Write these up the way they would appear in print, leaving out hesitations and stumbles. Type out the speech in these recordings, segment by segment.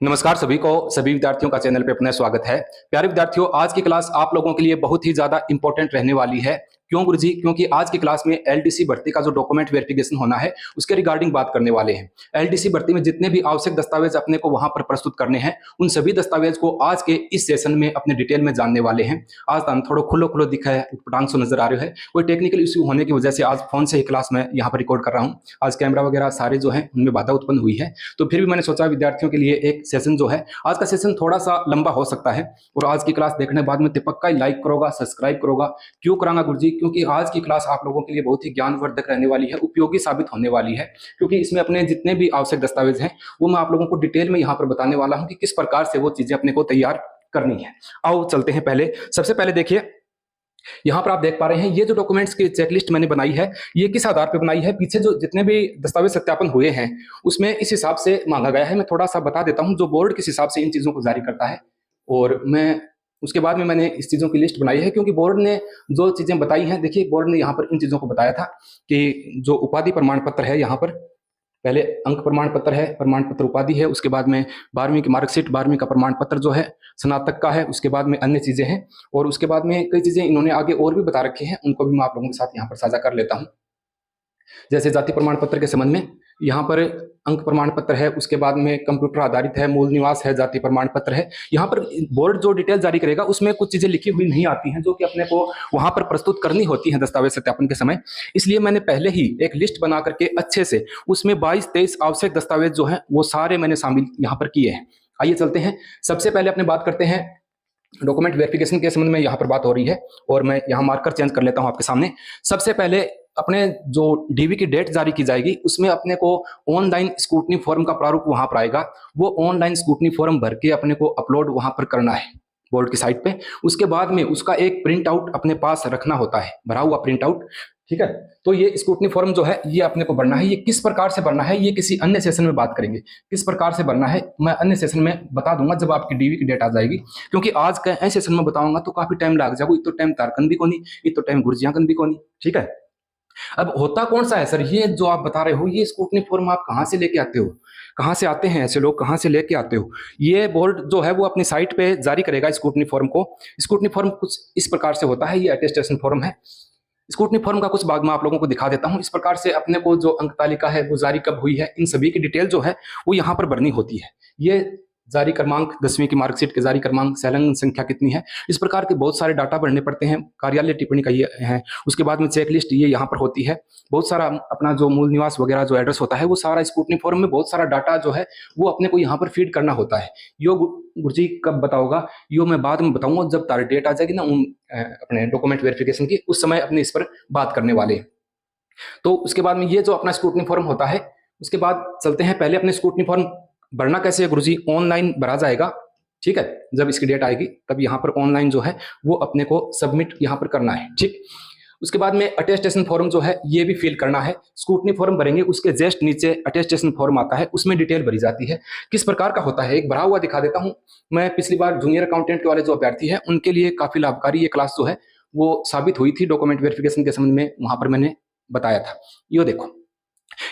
नमस्कार सभी विद्यार्थियों का चैनल पे अपना स्वागत है। प्यारे विद्यार्थियों, आज की क्लास आप लोगों के लिए बहुत ही ज्यादा इंपॉर्टेंट रहने वाली है। क्यों गुरुजी? क्योंकि आज की क्लास में एलडीसी भर्ती का जो डॉक्यूमेंट वेरिफिकेशन होना है उसके रिगार्डिंग बात करने वाले हैं। एलडीसी भर्ती में जितने भी आवश्यक दस्तावेज अपने को वहां पर प्रस्तुत करने हैं, उन सभी दस्तावेज को आज के इस सेशन में अपने डिटेल में जानने वाले हैं। आज तो थोड़ा खुलो खुलो दिखा है, उटपटांग सो नजर आ रहा है। कोई टेक्निकल इश्यू होने की वजह से आज फोन से ही क्लास में यहाँ पर रिकॉर्ड कर रहा हूँ। आज कैमरा वगैरह सारे जो है उनमें बाधा उत्पन्न हुई है, तो फिर भी मैंने सोचा विद्यार्थियों के लिए एक सेशन जो है, आज का सेशन थोड़ा सा लंबा हो सकता है। और आज की क्लास देखने के बाद में पक्का ही लाइक करोगा, सब्सक्राइब करोगा। क्यों करांगा गुरुजी? क्योंकि आज की क्लास आप लोगों के लिए बहुत ही ज्ञानवर्धक रहने वाली है, उपयोगी साबित होने वाली है। क्योंकि इसमें अपने जितने भी आवश्यक दस्तावेज हैं वो मैं आप लोगों को डिटेल में यहाँ पर बताने वाला हूँ कि किस प्रकार से वो चीजें अपने को तैयार करनी है। आओ चलते हैं। सबसे पहले देखिए, यहाँ पर आप देख पा रहे हैं ये जो डॉक्यूमेंट्स की चेकलिस्ट मैंने बनाई है, ये किस आधार पर बनाई है? पीछे जो जितने भी दस्तावेज सत्यापन हुए हैं उसमें इस हिसाब से मांगा गया है। मैं थोड़ा सा बता देता हूँ जो बोर्ड किस हिसाब से इन चीजों को जारी करता है, और मैं उसके बाद में मैंने इस चीजों की लिस्ट बनाई है। क्योंकि बोर्ड ने जो चीजें बताई हैं, देखिए बोर्ड ने यहाँ पर इन चीजों को बताया था कि जो उपाधि प्रमाण पत्र है, यहाँ पर पहले अंक प्रमाण पत्र है, प्रमाण पत्र उपाधि है, उसके बाद में 12वीं की मार्कशीट, 12वीं का प्रमाण पत्र जो है स्नातक का है, उसके बाद में अन्य चीजें हैं, और उसके बाद में कई चीजें इन्होंने आगे और भी बता रखी हैं, उनको भी मैं आप लोगों के साथ यहाँ पर साझा कर लेता हूँ। जैसे जाति प्रमाण पत्र के संबंध में यहाँ पर अंक प्रमाण पत्र है, उसके बाद में कंप्यूटर आधारित है, मूल निवास है, जाति प्रमाण पत्र है। यहाँ पर बोर्ड जो डिटेल जारी करेगा उसमें कुछ चीजें लिखी हुई नहीं आती हैं जो कि अपने को वहां पर प्रस्तुत करनी होती है दस्तावेज सत्यापन के समय। इसलिए मैंने पहले ही एक लिस्ट बना करके अच्छे से उसमें 22-23 आवश्यक दस्तावेज जो है वो सारे मैंने शामिल यहाँ पर किए हैं। आइए चलते हैं। सबसे पहले अपने बात करते हैं डॉक्यूमेंट वेरिफिकेशन के संबंध में। यहाँ पर बात हो रही है और मैं यहाँ मार्कर चेंज कर लेता हूँ आपके सामने। सबसे पहले अपने जो डीवी की डेट जारी की जाएगी उसमें अपने को ऑनलाइन स्क्रूटनी फॉर्म का प्रारूप वहां पर आएगा। वो ऑनलाइन स्क्रूटनी फॉर्म भर के अपने को अपलोड वहां पर करना है बोर्ड की साइट पे। उसके बाद में उसका एक प्रिंट आउट अपने पास रखना होता है, भरा हुआ प्रिंट आउट। ठीक है, तो ये स्क्रूटनी फॉर्म जो है ये अपने को भरना है। ये किस प्रकार से भरना है ये किसी अन्य सेशन में बात करेंगे। किस प्रकार से भरना है मैं अन्य सेशन में बता दूंगा जब आपकी डीवी की डेट आ जाएगी। क्योंकि आज का ऐसे सेशन में बताऊंगा तो काफी टाइम लग जाएगा। इतो टाइम तारकन भी कोनी, इतो टाइम गुरजियाकन भी कोनी। ठीक है, अब होता कौन सा है सर ये जो आप बता रहे हो? ये स्क्रूटनी फॉर्म आप कहाँ से लेके आते हो? कहाँ से आते हैं ऐसे लोग, कहाँ से लेके आते हो? ये बोर्ड जो है वो अपनी साइट पे जारी करेगा स्क्रूटनी फॉर्म को। स्क्रूटनी फॉर्म कुछ इस प्रकार से होता है, ये अटेस्टेशन फॉर्म है। स्क्रूटनी फॉर्म का कुछ भाग मैं आप लोगों को दिखा देता हूँ। इस प्रकार से अपने को जो अंक तालिका है वो जारी कब हुई है, इन सभी की डिटेल जो है वो यहाँ पर भरनी होती है। ये जारी क्रमांक, 10वीं की मार्कशीट के जारी क्रमांक, सैलन संख्या कितनी है, इस प्रकार के बहुत सारे डाटा भरने पड़ते हैं। कार्यालय टिप्पणी का ये है। उसके बाद में चेक लिस्ट ये यहाँ पर होती है। बहुत सारा अपना जो मूल निवास वगैरह जो एड्रेस होता है वो सारा स्क्रूटनी फॉर्म में बहुत सारा डाटा जो है वो अपने को यहाँ पर फीड करना होता है। यो गुरुजी कब बताओगा? यो मैं बाद में बताऊंगा जब तारीख डेट आ जाएगी ना अपने डॉक्यूमेंट वेरिफिकेशन की, उस समय अपने इस पर बात करने वाले। तो उसके बाद में ये जो अपना स्क्रूटनी फॉर्म होता है, उसके बाद चलते हैं पहले अपने स्क्रूटनी फॉर्म भरना कैसे है गुरुजी? ऑनलाइन भरा जाएगा। ठीक है, जब इसकी डेट आएगी तब यहाँ पर ऑनलाइन जो है वो अपने को सबमिट यहाँ पर करना है। ठीक, उसके बाद में अटेस्टेशन फॉर्म जो है ये भी फिल करना है। स्क्रूटनी फॉर्म भरेंगे उसके जस्ट नीचे अटेस्टेशन फॉर्म आता है, उसमें डिटेल भरी जाती है। किस प्रकार का होता है एक भरा हुआ दिखा देता हूं मैं। पिछली बार जूनियर अकाउंटेंट के वाले जो अभ्यर्थी है उनके लिए काफी लाभकारी ये क्लास जो है वो साबित हुई थी। डॉक्यूमेंट वेरिफिकेशन के संबंध में वहां पर मैंने बताया था। यो देखो,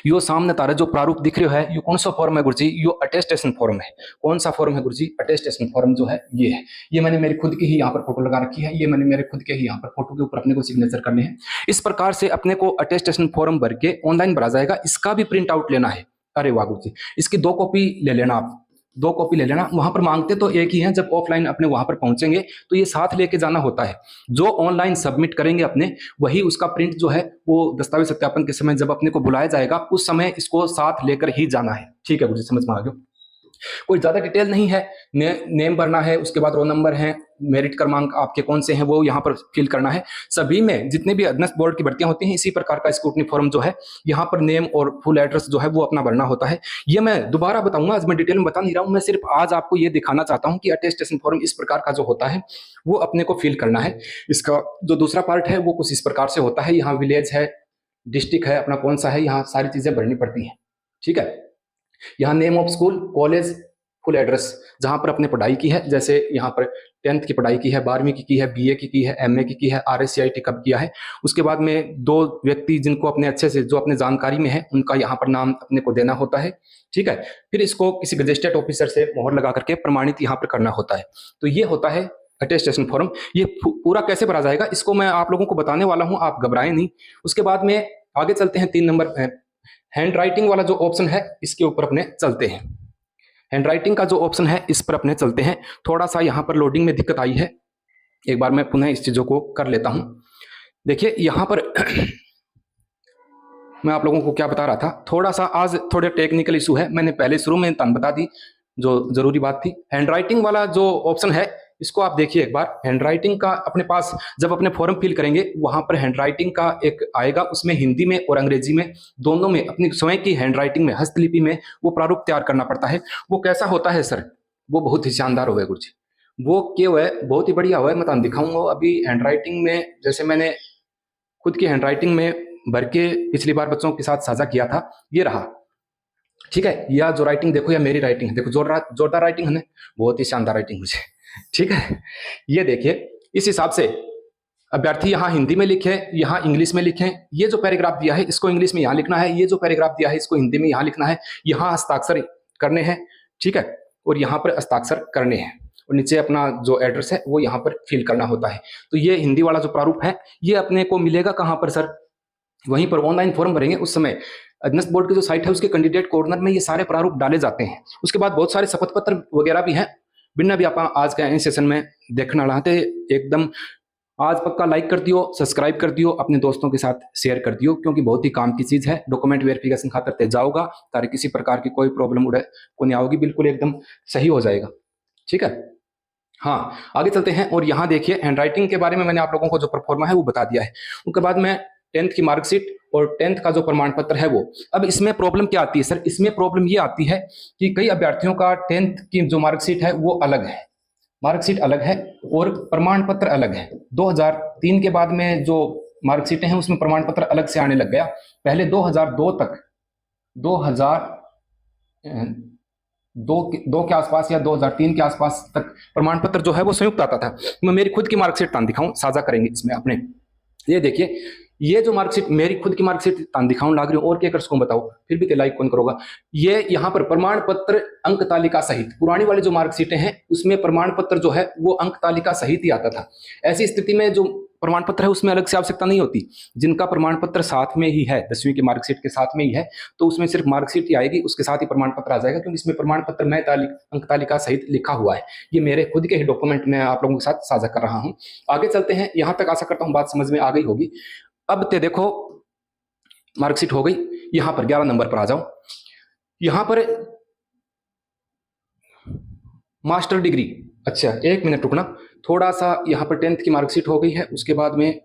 यो सामने तारा जो प्रारूप दिख रहा है, यो कौन सा फॉर्म है गुरुजी? यो अटेस्टेशन फॉर्म है। कौन सा फॉर्म है गुरुजी? अटेस्टेशन फॉर्म जो है ये है। ये मैंने मेरी खुद की ही यहाँ पर फोटो लगा रखी है। ये मैंने मेरे खुद के ही यहाँ पर फोटो के ऊपर अपने को सिग्नेचर करने हैं। इस प्रकार से अपने को अटेस्टेशन फॉर्म भर के ऑनलाइन भरा जाएगा। इसका भी प्रिंट आउट लेना है। अरे वाह गुरुजी, इसकी 2 कॉपी ले लेना आप, 2 कॉपी ले लेना। वहां पर मांगते तो एक ही है, जब ऑफलाइन अपने वहां पर पहुंचेंगे तो ये साथ लेके जाना होता है। जो ऑनलाइन सबमिट करेंगे अपने, वही उसका प्रिंट जो है वो दस्तावेज सत्यापन के समय जब अपने को बुलाया जाएगा उस समय इसको साथ लेकर ही जाना है। ठीक है गुरुजी, समझ में आ गया। कोई ज्यादा डिटेल नहीं है। नेम भरना है, उसके बाद रोल नंबर है, मेरिट क्रमांक आपके कौन से हैं वो यहाँ पर फिल करना है। सभी में जितने भी अधीनस्थ बोर्ड की भर्तियां होती हैं इसी प्रकार का स्क्रूटनी फॉर्म जो है यहाँ पर नेम और फुल एड्रेस जो है वो अपना भरना होता है। ये मैं दोबारा बताऊंगा, आज मैं डिटेल में बता नहीं रहा हूँ। मैं सिर्फ आज आपको ये दिखाना चाहता हूँ कि अटेस्टेशन फॉर्म इस प्रकार का जो होता है वो अपने को फिल करना है। इसका जो दूसरा पार्ट है वो कुछ इस प्रकार से होता है। यहाँ विलेज है, डिस्ट्रिक्ट है अपना कौन सा है, यहाँ सारी चीजें भरनी पड़ती हैं। ठीक है, यहाँ name of school, college, full address जहाँ पर अपने पढ़ाई की है, जैसे यहाँ पर 10th की पढ़ाई की है, 12वीं की है, BA की है, MA की है, RSCIT कब किया है। उसके बाद में 2 व्यक्ति जिनको अपने अच्छे से जो अपने जानकारी में है उनका यहाँ पर नाम अपने को देना होता है, ठीक है। फिर इसको किसी गजेस्टेड ऑफिसर से मोहर लगा करके प्रमाणित यहाँ पर करना होता है। तो ये होता है अटेस्टेशन फॉर्म। ये पूरा कैसे भरा जाएगा इसको मैं आप लोगों को बताने वाला हूँ, आप घबराएं नहीं। उसके बाद में आगे चलते हैं 3 नंबर हैंड राइटिंग वाला जो ऑप्शन है इसके ऊपर अपने चलते हैं। हैंड राइटिंग का जो ऑप्शन है इस पर अपने चलते हैं। थोड़ा सा यहाँ पर लोडिंग में दिक्कत आई है, एक बार मैं पुनः इस चीजों को कर लेता हूं। देखिए यहाँ पर मैं आप लोगों को क्या बता रहा था, थोड़ा सा आज थोड़े टेक्निकल इशू है, मैंने पहले शुरू में बता दी जो जरूरी बात थी। हैंड राइटिंग वाला जो ऑप्शन है इसको आप देखिए एक बार। हैंड राइटिंग का अपने पास जब अपने फॉर्म फिल करेंगे वहां पर हैंड राइटिंग का एक आएगा, उसमें हिंदी में और अंग्रेजी में दोनों में अपनी स्वयं की हैंड राइटिंग में हस्तलिपि में वो प्रारूप तैयार करना पड़ता है। वो कैसा होता है सर? वो बहुत ही शानदार हो गया गुरु जी, वो क्यों है, बहुत ही बढ़िया हुआ है। मैं तो दिखाऊंगा अभी हैंड राइटिंग में, जैसे मैंने खुद की हैंड राइटिंग में भर के पिछली बार बच्चों के साथ साझा किया था, ये रहा, ठीक है। या जो राइटिंग देखो या मेरी राइटिंग है, देखो जोरदार राइटिंग है ना, बहुत ही शानदार राइटिंग मुझे, ठीक है। ये देखिए इस हिसाब से अभ्यर्थी यहाँ हिंदी में लिखे, यहाँ इंग्लिश में लिखें। ये जो पैराग्राफ दिया है इसको इंग्लिश में यहाँ लिखना है, ये जो पैराग्राफ दिया है इसको हिंदी में यहाँ लिखना है, यहाँ हस्ताक्षर करने हैं, ठीक है, और यहाँ पर हस्ताक्षर करने हैं, और नीचे अपना जो एड्रेस है वो यहाँ पर फिल करना होता है। तो ये हिंदी वाला जो प्रारूप है ये अपने को मिलेगा कहाँ पर सर? वहीं पर ऑनलाइन फॉर्म भरेंगे उस समय अधीनस्थ बोर्ड की जो साइट है उसके कैंडिडेट कॉर्नर में ये सारे प्रारूप डाले जाते हैं। उसके बाद बहुत सारे शपथ पत्र वगैरह भी हैं, बिना भी आप आज के सेशन में देखना चाहते एकदम आज पक्का लाइक कर दियो, सब्सक्राइब कर दियो, अपने दोस्तों के साथ शेयर कर दियो, क्योंकि बहुत ही काम की चीज है। डॉक्यूमेंट वेरिफिकेशन खातर ते जाओगा ताकि किसी प्रकार की कोई प्रॉब्लम उड़े को नहीं आओगी, बिल्कुल एकदम सही हो जाएगा, ठीक है। हाँ आगे चलते हैं, और यहाँ देखिए हैंड राइटिंग के बारे में मैंने आप लोगों को जो परफॉर्मा है वो बता दिया है। उसके बाद में 10th की मार्कशीट और 10th का जो प्रमाण पत्र है वो। अब इसमें प्रॉब्लम क्या आती है सर? इसमें प्रॉब्लम ये आती है कि कई अभ्यर्थियों का 10th की जो मार्कशीट है वो अलग है, मार्कशीट अलग है और प्रमाण पत्र अलग है। 2003 के बाद में जो मार्कशीटें हैं उसमें प्रमाण पत्र अलग से आने लग गया। पहले 2002 तक, 2002 के आसपास या 2003 के आसपास तक प्रमाण पत्र जो है वो संयुक्त आता था। मैं मेरी खुद की मार्कशीट दिखाऊं, साझा करेंगे इसमें अपने। ये देखिए ये जो मार्कशीट मेरी खुद की मार्कशीट दिखाऊं लाग रही हूं, और क्या कर सकूं बताओ, फिर भी लाइक कौन करोगा। ये यहाँ पर प्रमाण पत्र अंक तालिका सहित, पुरानी वाली जो मार्कशीटें हैं उसमें प्रमाण पत्र जो है वो अंक तालिका सहित ही आता था। ऐसी स्थिति में जो प्रमाण पत्र है उसमें अलग से आवश्यकता नहीं होती। जिनका प्रमाण पत्र साथ में ही है, 10वीं की मार्कशीट के साथ में ही है, तो उसमें सिर्फ मार्कशीट ही आएगी, उसके साथ ही प्रमाण पत्र आ जाएगा, क्योंकि इसमें प्रमाण पत्र में अंक तालिका सहित लिखा हुआ है। ये मेरे खुद के ही डॉक्यूमेंट में आप लोगों के साथ साझा कर रहा हूं। आगे चलते हैं, यहां तक आशा करता हूं बात समझ में आ गई होगी। अब ते देखो मार्कशीट हो गई, यहां पर 11 नंबर पर आ जाओ। यहां पर मास्टर डिग्री, अच्छा एक मिनट रुकना, थोड़ा सा यहां पर 10th की मार्कशीट हो गई है, उसके बाद में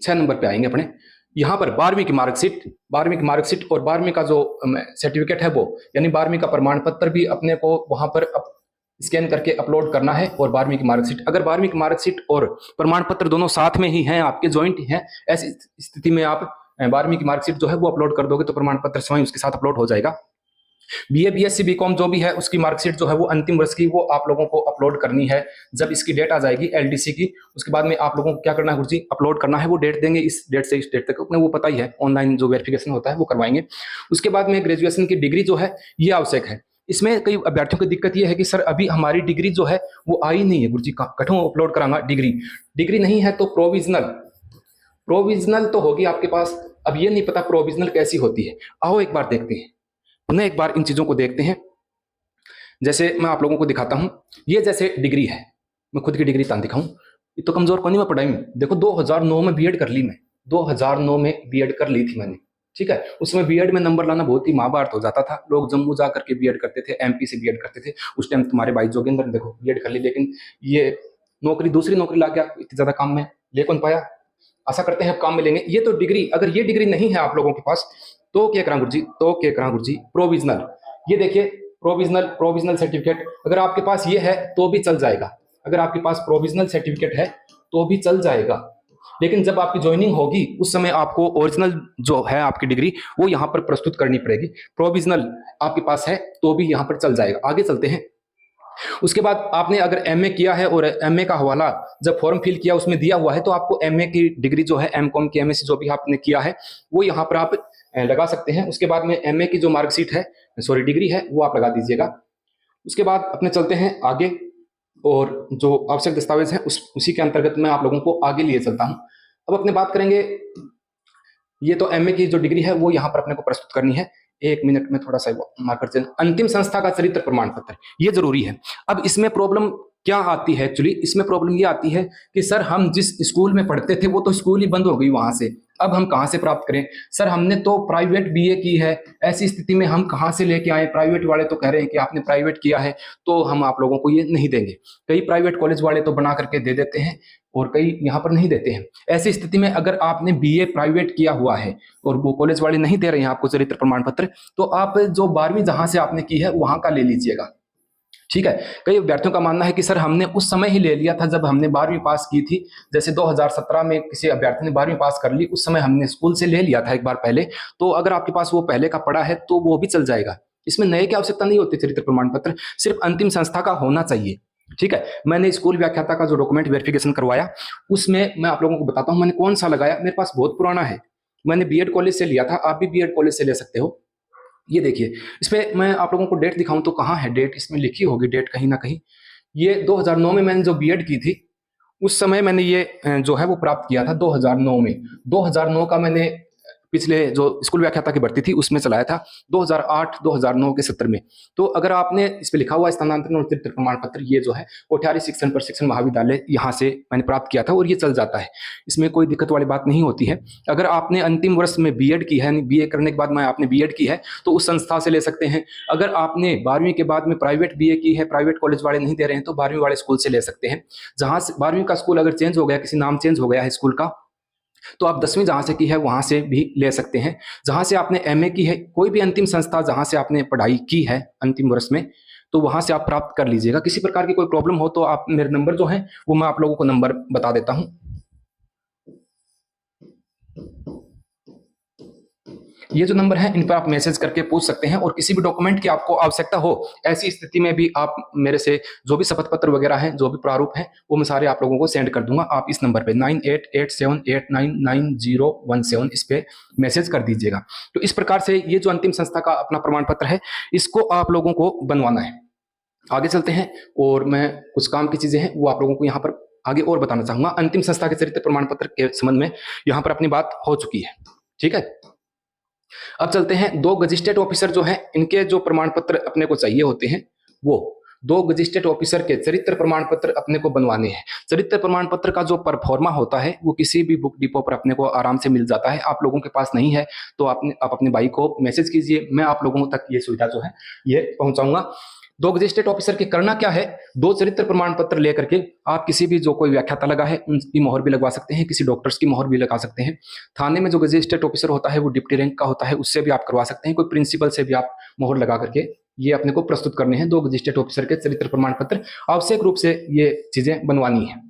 6 नंबर पे आएंगे अपने। यहां पर 12वीं की मार्कशीट, 12वीं की मार्कशीट और 12वीं का जो सर्टिफिकेट है वो, यानी 12वीं का प्रमाण पत्र भी अपने को वहां पर स्कैन करके अपलोड करना है, और 12वीं की मार्कशीट। अगर 12वीं की मार्कशीट और प्रमाण पत्र दोनों साथ में ही हैं, आपके ज्वाइंट हैं, ऐसी स्थिति में आप 12वीं की मार्कशीट जो है वो अपलोड कर दोगे तो प्रमाण पत्र स्वयं उसके साथ अपलोड हो जाएगा। BA BSc BCom जो भी है उसकी मार्कशीट जो है वो अंतिम वर्ष की वो आप लोगों को अपलोड करनी है। जब इसकी डेट आ जाएगी LDC की, उसके बाद में आप लोगों को क्या करना है गुरुजी, अपलोड करना है। वो डेट देंगे, इस डेट से इस डेट तक, अपने वो पता ही है, ऑनलाइन जो वेरिफिकेशन होता है वो करवाएंगे। उसके बाद में ग्रेजुएशन की डिग्री जो है ये आवश्यक है। इसमें कई अभ्यर्थियों की दिक्कत ये है कि सर अभी हमारी डिग्री जो है वो आई नहीं है गुरुजी, कठों अपलोड करांगा डिग्री नहीं है तो प्रोविजनल तो होगी आपके पास। अब ये नहीं पता प्रोविजनल कैसी होती है, आओ एक बार देखते हैं, पुनः एक बार इन चीजों को देखते हैं। जैसे मैं आप लोगों को दिखाता हूं, ये जैसे डिग्री है, मैं खुद की डिग्री दिखाऊं, ये तो कमजोर कौन ही मैं पढ़ाई में। देखो 2009 में बीएड कर ली, मैं 2009 में बीएड कर ली थी मैंने, ठीक है। उसमें बीएड में नंबर लाना बहुत ही महाभारत हो जाता था। लोग जम्मू जा करके बीएड करते थे, MP से बीएड करते थे। उस टाइम तुम्हारे भाई जोगिंदर ने देखो बीएड कर ली, लेकिन ये नौकरी, दूसरी नौकरी ला गया, इतनी ज्यादा काम में ले कौन पाया। आशा करते हैं अब काम मिलेंगे। ये तो डिग्री, अगर ये डिग्री नहीं है आप लोगों के पास तो क्या करा गुरुजी, प्रोविजनल। ये देखिए प्रोविजनल सर्टिफिकेट अगर आपके पास ये है तो भी चल जाएगा, अगर आपके पास प्रोविजनल सर्टिफिकेट है तो भी चल जाएगा। लेकिन जब आपकी ज्वाइनिंग होगी उस समय आपको ओरिजिनल जो है आपकी डिग्री वो यहाँ पर प्रस्तुत करनी पड़ेगी। प्रोविजनल आपके पास है तो भी यहाँ पर चल जाएगा। आगे चलते हैं। उसके बाद आपने अगर एमए किया है और एमए का हवाला जब फॉर्म फिल किया उसमें दिया हुआ है तो आपको एमए की डिग्री जो है एमकॉम की एमएससी जो भी आपने किया है वो यहाँ पर आप लगा सकते हैं। उसके बाद में एमए की जो मार्कशीट है, सॉरी डिग्री है, वो आप लगा दीजिएगा। उसके बाद अपने चलते हैं आगे और जो आवश्यक दस्तावेज है उसी के अंतर्गत मैं आप लोगों को आगे लिए चलता हूं। अब अपने बात करेंगे, ये तो एमए की जो डिग्री है वो यहाँ पर अपने को प्रस्तुत करनी है। एक मिनट में थोड़ा सा मार्कर चेंज। अंतिम संस्था का चरित्र प्रमाण पत्र, ये जरूरी है। अब इसमें प्रॉब्लम क्या आती है, एक्चुअली इसमें प्रॉब्लम ये आती है कि सर हम जिस स्कूल में पढ़ते थे वो तो स्कूल ही बंद हो गई वहां से, अब हम कहां से प्राप्त करें? सर हमने तो प्राइवेट बीए की है, ऐसी स्थिति में हम कहां से लेके आए? प्राइवेट वाले तो कह रहे हैं कि आपने प्राइवेट किया है तो हम आप लोगों को ये नहीं देंगे। कई प्राइवेट कॉलेज वाले तो बना करके दे देते हैं और कई यहाँ पर नहीं देते हैं। ऐसी स्थिति में अगर आपने बीए प्राइवेट किया हुआ है और वो कॉलेज वाले नहीं दे रहे हैं आपको चरित्र प्रमाण पत्र, तो आप जो 12वीं जहां से आपने की है वहां का ले लीजिएगा। ठीक है। कई विद्यार्थियों का मानना है कि सर हमने उस समय ही ले लिया था जब हमने 12वीं पास की थी। जैसे 2017 में किसी अभ्यर्थी ने 12वीं पास कर ली, उस समय हमने स्कूल से ले लिया था एक बार पहले, तो अगर आपके पास वो पहले का पड़ा है तो वो भी चल जाएगा। इसमें नए की आवश्यकता नहीं होती चरित्र प्रमाण पत्र, सिर्फ अंतिम संस्था का होना चाहिए। ठीक है। मैंने स्कूल व्याख्याता का जो डॉक्यूमेंट वेरिफिकेशन करवाया उसमें मैं आप लोगों को बताता हूं मैंने कौन सा लगाया। मेरे पास बहुत पुराना है, मैंने बीएड कॉलेज से लिया था, आप भी बीएड कॉलेज से ले सकते हो। ये देखिए, इस पे मैं आप लोगों को डेट दिखाऊं तो कहाँ है डेट, इसमें लिखी होगी डेट कहीं ना कहीं। ये 2009 में मैंने जो बीएड की थी उस समय मैंने ये जो है वो प्राप्त किया था 2009 में। 2009 का मैंने पिछले जो स्कूल व्याख्याता की भर्ती थी उसमें चलाया था 2008-2009 के सत्र में। तो अगर आपने इस पे लिखा हुआ स्थानांतरण और चरित्र प्रमाण पत्र, ये जो है कोठारी शिक्षण प्रशिक्षण महाविद्यालय यहाँ से मैंने प्राप्त किया था और ये चल जाता है, इसमें कोई दिक्कत वाली बात नहीं होती है। अगर आपने अंतिम वर्ष में बीएड की है, बीए करने के बाद में आपने बीएड की है तो उस संस्था से ले सकते हैं। अगर आपने 12वीं के बाद में प्राइवेट बीए की है, प्राइवेट कॉलेज वाले नहीं दे रहे हैं तो 12वीं वाले स्कूल से ले सकते हैं। जहां से 12वीं का स्कूल अगर चेंज हो गया, किसी नाम चेंज हो गया है स्कूल का, तो आप 10वीं जहां से की है वहां से भी ले सकते हैं। जहां से आपने एमए की है, कोई भी अंतिम संस्था जहां से आपने पढ़ाई की है अंतिम वर्ष में, तो वहां से आप प्राप्त कर लीजिएगा। किसी प्रकार की कोई प्रॉब्लम हो तो आप मेरे नंबर जो है वो मैं आप लोगों को नंबर बता देता हूं। ये जो नंबर है इन पर आप मैसेज करके पूछ सकते हैं और किसी भी डॉक्यूमेंट की आपको आवश्यकता हो ऐसी स्थिति में भी आप मेरे से जो भी शपथ पत्र वगैरह हैं, जो भी प्रारूप हैं, वो मैं सारे आप लोगों को सेंड कर दूंगा। आप इस नंबर पे 9887899017 इस पे मैसेज कर दीजिएगा। तो इस प्रकार से ये जो अंतिम संस्था का अपना प्रमाण पत्र है इसको आप लोगों को बनवाना है। आगे चलते हैं और मैं कुछ काम की चीजें हैं वो आप लोगों को यहाँ पर आगे और बताना चाहूंगा। अंतिम संस्था के चरित्र प्रमाण पत्र के संबंध में यहाँ पर अपनी बात हो चुकी है। ठीक है। अब चलते हैं, 2 गजिस्ट्रेट ऑफिसर जो है इनके जो प्रमाण पत्र अपने को चाहिए होते हैं, वो 2 गजिस्ट्रेट ऑफिसर के चरित्र प्रमाण पत्र अपने को बनवाने हैं। चरित्र प्रमाण पत्र का जो परफॉर्मा होता है वो किसी भी बुक डिपो पर अपने को आराम से मिल जाता है। आप लोगों के पास नहीं है तो आप अपने भाई को मैसेज कीजिए, मैं आप लोगों तक ये सुविधा जो है ये पहुंचाऊंगा। 2 गजिस्ट्रेट ऑफिसर के करना क्या है, 2 चरित्र प्रमाण पत्र लेकर के आप किसी भी जो कोई व्याख्याता लगा है उनकी मोहर भी लगवा सकते हैं, किसी डॉक्टर्स की मोहर भी लगा सकते हैं। थाने में जो गजिस्ट्रेट ऑफिसर होता है वो डिप्टी रैंक का होता है, उससे भी आप करवा सकते हैं। कोई प्रिंसिपल से भी आप मोहर लगा करके ये अपने को प्रस्तुत करने हैं। 2 गजिस्ट्रेट ऑफिसर के चरित्र प्रमाण पत्र आवश्यक रूप से ये चीजें बनवानी है।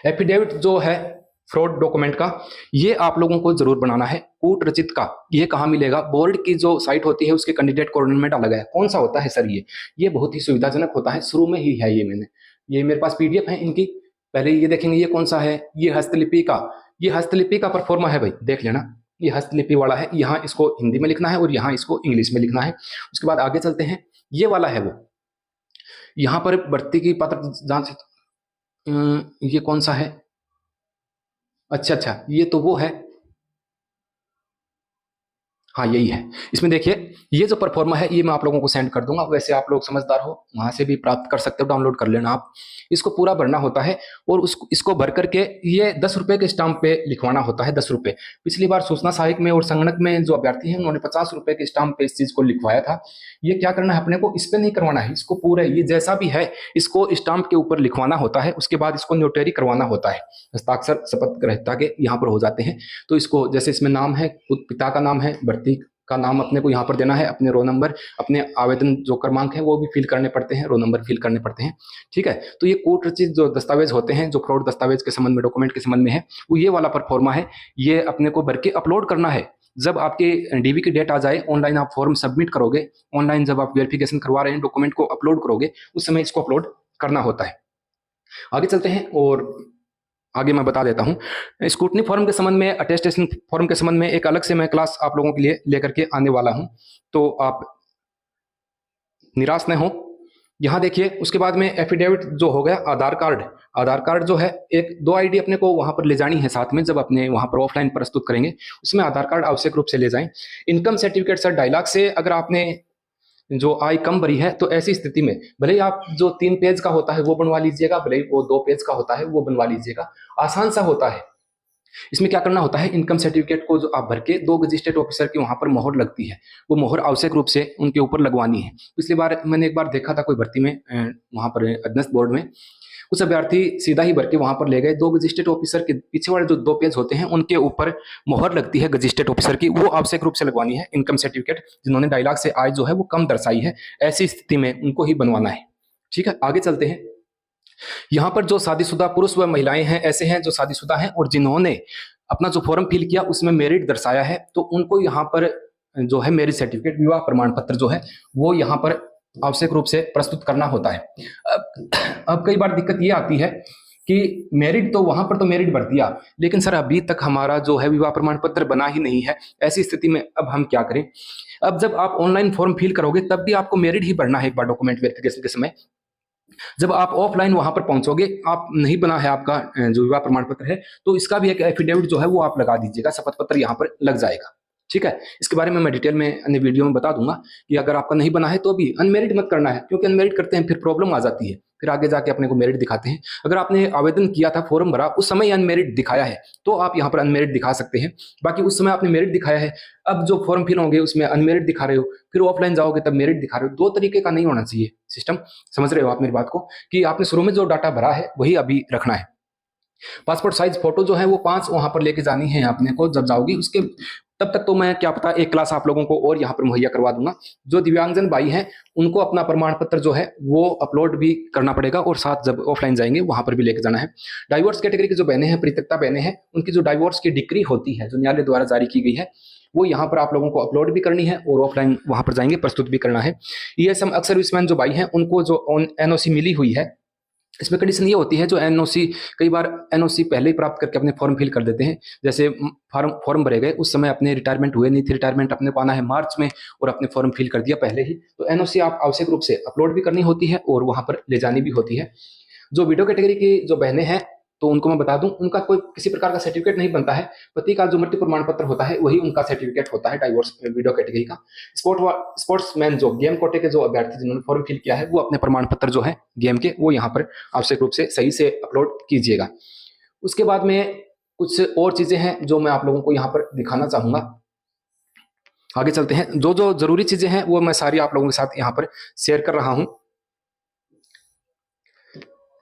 एफिडेविट जो है फ्रॉड डॉक्यूमेंट का, ये आप लोगों को जरूर बनाना है। कूट रचित का ये कहाँ मिलेगा, बोर्ड की जो साइट होती है उसके कैंडिडेट कॉर्नर में डाला गया है। कौन सा होता है सर ये बहुत ही सुविधाजनक होता है, शुरू में ही है ये मेरे पास पीडीएफ है इनकी। पहले ये देखेंगे ये कौन सा है, ये हस्तलिपि का परफॉर्मा है भाई, देख लेना। ये हस्तलिपि वाला है, यहाँ इसको हिंदी में लिखना है और यहाँ इसको इंग्लिश में लिखना है। उसके बाद आगे चलते हैं, ये वाला है वो, यहाँ पर भर्ती की पात्रता जांच, ये कौन सा है, अच्छा ये तो वो है, हाँ यही है। इसमें देखिए ये जो परफॉर्मा है ये मैं आप लोगों को सेंड कर दूंगा। वैसे आप लोग समझदार हो, वहां से भी प्राप्त कर सकते हो, डाउनलोड कर लेना आप। इसको पूरा भरना होता है और इसको भर करके ये 10 रुपए के स्टाम्प पे लिखवाना होता है, 10 रुपए। पिछली बार सूचना सहायक में और संगणक में जो अभ्यर्थी हैं उन्होंने 50 रुपए के स्टाम्प पे इस चीज को लिखवाया था। ये क्या करना है अपने को, इस पे नहीं करवाना है, इसको पूरा ये जैसा भी है इसको स्टाम्प के ऊपर लिखवाना होता है। उसके बाद इसको नोटरी करवाना होता है, हस्ताक्षर शपथ ग्रहीता के यहाँ पर हो जाते हैं। तो इसको जैसे इसमें नाम है, पिता का नाम है, भर्ती का नाम अपने को यहाँ पर देना है, अपने रोल नंबर, अपने आवेदन जो क्रमांक है वो भी फिल करने पड़ते हैं, रोल नंबर फिल करने पड़ते हैं। ठीक है, तो ये कोर्ट रचित जो दस्तावेज होते हैं, जो फ्रॉड दस्तावेज के संबंध में, डॉक्यूमेंट के संबंध में है, वो ये वाला परफॉर्मा है। ये अपने को भर के अपलोड करना है। जब आपके डीवी की डेट आ जाए, ऑनलाइन आप फॉर्म सबमिट करोगे, ऑनलाइन जब आप वेरिफिकेशन करवा रहे हैं, डॉक्यूमेंट को अपलोड करोगे, उस समय इसको अपलोड करना होता है। आगे चलते हैं और आगे मैं बता देता हूं स्क्रूटनी फॉर्म के संबंध में, अटेस्टेशन फॉर्म के संबंध में एक अलग से मैं क्लास आप लोगों के लिए लेकर के आने वाला हूं, तो आप निराश न हो। यहां देखिए, उसके बाद में एफिडेविट जो हो गया, आधार कार्ड जो है, एक 2 आईडी अपने को वहां पर ले जानी है साथ में, जब अपने वहां पर ऑफलाइन प्रस्तुत करेंगे उसमें आधार कार्ड आवश्यक रूप से ले जाएं। इनकम सर्टिफिकेट सर डायलॉग से अगर आपने जो आय कम भरी है, तो ऐसी स्थिति में भले ही आप जो 3 पेज का होता है वो बनवा लीजिएगा, भले ही वो 2 पेज का होता है वो बनवा लीजिएगा, आसान सा होता है। इसमें क्या करना होता है, इनकम सर्टिफिकेट को जो आप भर के 2 गजिस्ट्रेट ऑफिसर की वहां पर मोहर लगती है, वो मोहर आवश्यक रूप से उनके ऊपर लगवानी है। पिछली बार मैंने एक बार देखा था कोई भर्ती में, वहां पर अधीनस्थ बोर्ड में कुछ अभ्यर्थी सीधा ही भर के वहां पर ले गए, 2 गजिस्ट्रेट ऑफिसर के पीछे वाले जो 2 पेज होते हैं उनके ऊपर मोहर लगती है गजिस्ट्रेट ऑफिसर की, वो आवश्यक रूप से लगवानी है। इनकम सर्टिफिकेट जिन्होंने डायलॉग से आय जो है वो कम दर्शाई है, ऐसी स्थिति में उनको ही बनवाना है। ठीक है, आगे चलते हैं। यहाँ पर जो शादीशुदा पुरुष व महिलाएं हैं, ऐसे हैं जो शादीशुदा हैं और जिन्होंने अपना जो फॉर्म फिल किया उसमें मेरिट दर्शाया है, तो उनको यहाँ पर जो है मेरिट सर्टिफिकेट, विवाह प्रमाण पत्र जो है वो यहाँ पर आवश्यक रूप से प्रस्तुत करना होता है। अब कई बार दिक्कत ये आती है कि मेरिट तो वहां पर तो मेरिट भर दिया, लेकिन सर अभी तक हमारा जो है विवाह प्रमाण पत्र बना ही नहीं है। ऐसी स्थिति में अब हम क्या करें? अब जब आप ऑनलाइन फॉर्म फिल करोगे तब भी आपको मेरिट ही भरना है एक बार डॉक्यूमेंट वेरिफिकेशन के समय। जब आप ऑफलाइन वहां पर पहुंचोगे, आप नहीं बना है आपका जो विवाह प्रमाण पत्र है, तो इसका भी एक एफिडेविट जो है वो आप लगा दीजिएगा, शपथ पत्र यहाँ पर लग जाएगा। ठीक है, इसके बारे में मैं डिटेल में अन्य वीडियो में बता दूंगा कि अगर आपका नहीं बना है तो भी अनमेरिट मत करना है, क्योंकि अनमेरिट करते हैं फिर प्रॉब्लम आ जाती है, फिर आगे जाके अपने को मेरिट दिखाते हैं। अगर आपने आवेदन किया था, फॉर्म भरा, उस समय अनमेरिट दिखाया है तो आप यहाँ पर अनमेरिट दिखा सकते हैं। बाकी उस समय आपने मेरिट दिखाया है, अब जो फॉर्म फिल होंगे उसमें अनमेरिट दिखा रहे हो, फिर ऑफलाइन जाओगे तब मेरिट दिखा रहे हो, 2 तरीके का नहीं होना चाहिए सिस्टम। समझ रहे हो आप मेरी बात को, कि आपने शुरू में जो डाटा भरा है वही अभी रखना है। पासपोर्ट साइज फोटो जो है वो 5 वहां पर लेके जानी है आपने को जब जाओगी। उसके तब तक तो मैं क्या पता एक क्लास आप लोगों को और यहाँ पर मुहैया करवा दूंगा। जो दिव्यांगजन भाई हैं उनको अपना प्रमाण पत्र जो है वो अपलोड भी करना पड़ेगा, और साथ जब ऑफलाइन जाएंगे वहां पर भी लेके जाना है। डाइवोर्स कैटेगरी की जो बहनें हैं, परित्यक्ता बहनें हैं, उनकी जो डाइवोर्स की डिक्री होती है जो न्यायालय द्वारा जारी की गई है, वो यहाँ पर आप लोगों को अपलोड भी करनी है और ऑफलाइन वहां पर जाएंगे प्रस्तुत भी करना है। ईएसएम अक्सर सर्विसमैन जो भाई हैं उनको जो एनओसी मिली हुई है, इसमें कंडीशन ये होती है, जो एनओसी कई बार एनओसी पहले ही प्राप्त करके अपने फॉर्म फिल कर देते हैं। जैसे फॉर्म भरे गए उस समय अपने रिटायरमेंट हुए नहीं थे, रिटायरमेंट अपने को आना है मार्च में, और अपने फॉर्म फिल कर दिया पहले ही, तो एनओसी आप आवश्यक रूप से अपलोड भी करनी होती है और वहां पर ले जानी भी होती है। जो वीडियो कैटेगरी की जो बहनें हैं तो उनको मैं बता दूं, उनका कोई किसी प्रकार का सर्टिफिकेट नहीं बनता है, पति का जो मृत्यु प्रमाण पत्र होता है वही उनका सर्टिफिकेट होता है डाइवोर्स वीडियो कैटेगरी का। स्पोर्ट्समैन जो गेम कोटे के जो अभ्यर्थी जिन्होंने फॉर्म फिल किया है, वो अपने प्रमाण पत्र जो है गेम के वो यहाँ पर आवश्यक रूप से सही से अपलोड कीजिएगा। उसके बाद में कुछ और चीजें हैं जो मैं आप लोगों को यहाँ पर दिखाना चाहूंगा। आगे चलते हैं। जो जो जरूरी चीजें हैं वो मैं सारी आप लोगों के साथ यहाँ पर शेयर कर रहा हूं।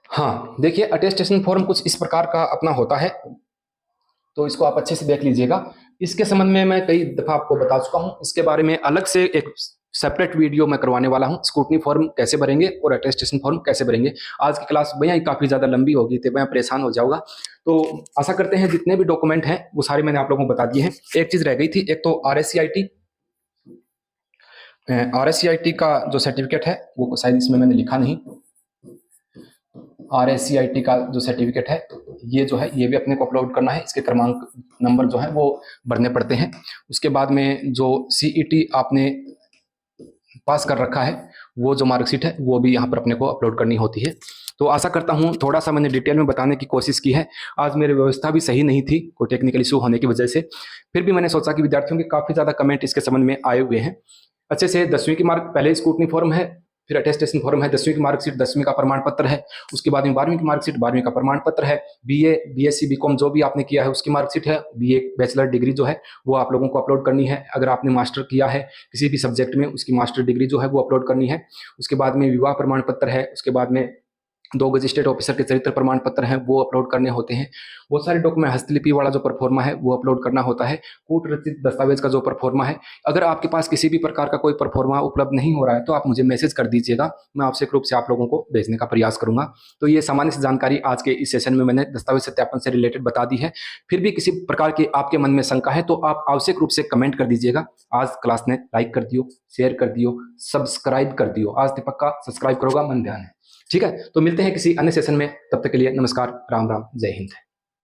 हाँ देखिए, अटेस्टेशन फॉर्म कुछ इस प्रकार का अपना होता है, तो इसको आप अच्छे से देख लीजिएगा। इसके संबंध में मैं कई दफा आपको बता चुका हूं, इसके बारे में अलग से एक सेपरेट वीडियो मैं करवाने वाला हूं। स्क्रूटनी फॉर्म कैसे भरेंगे और अटेस्टेशन फॉर्म कैसे भरेंगे। आज की क्लास भैया ही काफी ज्यादा लंबी होगी तो मैं परेशान हो जाऊंगा, तो आशा करते हैं जितने भी डॉक्यूमेंट हैं वो सारे मैंने आप लोगों को बता दिए हैं। एक चीज रह गई थी, एक तो आरएससीआईटी का जो सर्टिफिकेट है वो शायद इसमें मैंने लिखा नहीं। आरएससीआईटी का जो सर्टिफिकेट है ये जो है ये भी अपने को अपलोड करना है, इसके क्रमांक नंबर जो है वो भरने पड़ते हैं। उसके बाद में जो सीईटी आपने पास कर रखा है वो जो मार्कशीट है वो भी यहाँ पर अपने को अपलोड करनी होती है। तो आशा करता हूँ थोड़ा सा मैंने डिटेल में बताने की कोशिश की है। आज मेरी व्यवस्था भी सही नहीं थी कोई टेक्निकल इशू होने की वजह से, फिर भी मैंने सोचा कि विद्यार्थियों के काफ़ी ज़्यादा कमेंट इसके संबंध में आए हुए हैं। अच्छे से 10वीं की मार्क, पहले स्क्रूटनी फॉर्म है, फिर अटेस्टेशन फॉर्म है, 10वीं की मार्कशीट, 10वीं का प्रमाण पत्र है, उसके बाद में 12वीं की मार्कशीट, 12वीं का प्रमाण पत्र है, बीए, बीएससी, बीकॉम जो भी आपने किया है उसकी मार्कशीट है, बीए बैचलर डिग्री जो है वो आप लोगों को अपलोड करनी है। अगर आपने मास्टर किया है किसी भी सब्जेक्ट में उसकी मास्टर डिग्री जो है वो अपलोड करनी है। उसके बाद में विवाह प्रमाण पत्र है, उसके बाद में 2 गजिस्टेड ऑफिसर के चरित्र प्रमाण पत्र हैं वो अपलोड करने होते हैं। बहुत सारे डॉक्यूमेंट, हस्तलिपि वाला जो परफॉर्मा है वो अपलोड करना होता है। कूट रचित दस्तावेज का जो परफॉर्मा है, अगर आपके पास किसी भी प्रकार का कोई परफॉर्मा उपलब्ध नहीं हो रहा है तो आप मुझे मैसेज कर दीजिएगा, मैं आवश्यक रूप से आप लोगों को भेजने का प्रयास करूंगा। तो ये सामान्य सी जानकारी आज के इस सेशन में मैंने दस्तावेज सत्यापन से रिलेटेड बता दी है। फिर भी किसी प्रकार की आपके मन में शंका है तो आप आवश्यक रूप से कमेंट कर दीजिएगा। आज क्लास ने लाइक कर दियो, शेयर कर दियो, सब्सक्राइब कर दियो। आज दीपक का सब्सक्राइब करोगा, मन ध्यान है। ठीक है, तो मिलते हैं किसी अन्य सेशन में, तब तक के लिए नमस्कार, राम राम, जय हिंद।